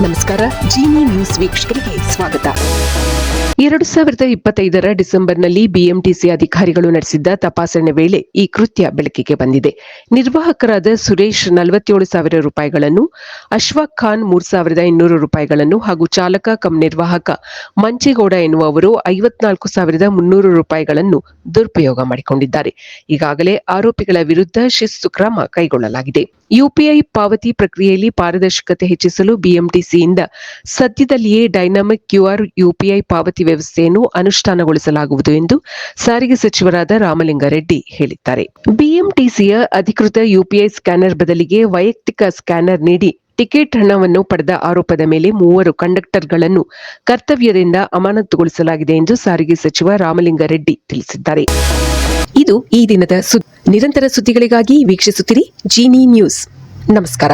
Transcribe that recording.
ನಮಸ್ಕಾರ. ಜಿನಿ ನ್ಯೂಸ್ ವೀಕ್ಷಕರಿಗೆ ಸ್ವಾಗತ. 2025ರ ಡಿಸೆಂಬರ್ನಲ್ಲಿ ಬಿಎಂಟಿಸಿ ಅಧಿಕಾರಿಗಳು ನಡೆಸಿದ್ದ ತಪಾಸಣೆ ವೇಳೆ ಈ ಕೃತ್ಯ ಬೆಳಕಿಗೆ ಬಂದಿದೆ. ನಿರ್ವಾಹಕರಾದ ಸುರೇಶ್ 47,000 ರೂಪಾಯಿಗಳನ್ನು, ಅಶ್ಫಾಕ್ ಖಾನ್ 3,200 ರೂಪಾಯಿಗಳನ್ನು ಹಾಗೂ ಚಾಲಕ ಕಂ ನಿರ್ವಾಹಕ ಮಂಚೇಗೌಡ ಎನ್ನುವವರು 54,300 ರೂಪಾಯಿಗಳನ್ನು ದುರುಪಯೋಗ ಮಾಡಿಕೊಂಡಿದ್ದಾರೆ. ಈಗಾಗಲೇ ಆರೋಪಿಗಳ ವಿರುದ್ಧ ಶಿಸ್ತು ಕ್ರಮ ಕೈಗೊಳ್ಳಲಾಗಿದೆ. ಯುಪಿಐ ಪಾವತಿ ಪ್ರಕ್ರಿಯೆಯಲ್ಲಿ ಪಾರದರ್ಶಕತೆ ಹೆಚ್ಚಿಸಲು ಬಿಎಂಟಿಸಿಯಿಂದ ಸದ್ಯದಲ್ಲಿಯೇ ಡೈನಾಮಿಕ್ ಕ್ಯೂಆರ್ ಯುಪಿಐ ಪಾವತಿ ವ್ಯವಸ್ಥೆಯನ್ನು ಅನುಷ್ಠಾನಗೊಳಿಸಲಾಗುವುದು ಎಂದು ಸಾರಿಗೆ ಸಚಿವರಾದ ರಾಮಲಿಂಗಾರೆಡ್ಡಿ ಹೇಳಿದ್ದಾರೆ. ಬಿಎಂಟಿಸಿಯ ಅಧಿಕೃತ ಯುಪಿಐ ಸ್ಕ್ಯಾನರ್ ಬದಲಿಗೆ ವೈಯಕ್ತಿಕ ಸ್ಕ್ಯಾನರ್ ನೀಡಿ ಟಿಕೆಟ್ ಹಣವನ್ನು ಪಡೆದ ಆರೋಪದ ಮೇಲೆ 3 ಕಂಡಕ್ಟರ್ಗಳನ್ನು ಕರ್ತವ್ಯದಿಂದ ಅಮಾನತುಗೊಳಿಸಲಾಗಿದೆ ಎಂದು ಸಾರಿಗೆ ಸಚಿವ ರಾಮಲಿಂಗಾರೆಡ್ಡಿ ತಿಳಿಸಿದ್ದಾರೆ. ಇದು ಈ ದಿನದ ನಿರಂತರ ಸುದ್ದಿಗಳಿಗಾಗಿ ವೀಕ್ಷಿಸುತ್ತಿರಿ ಜಿನಿ ನ್ಯೂಸ್. ನಮಸ್ಕಾರ.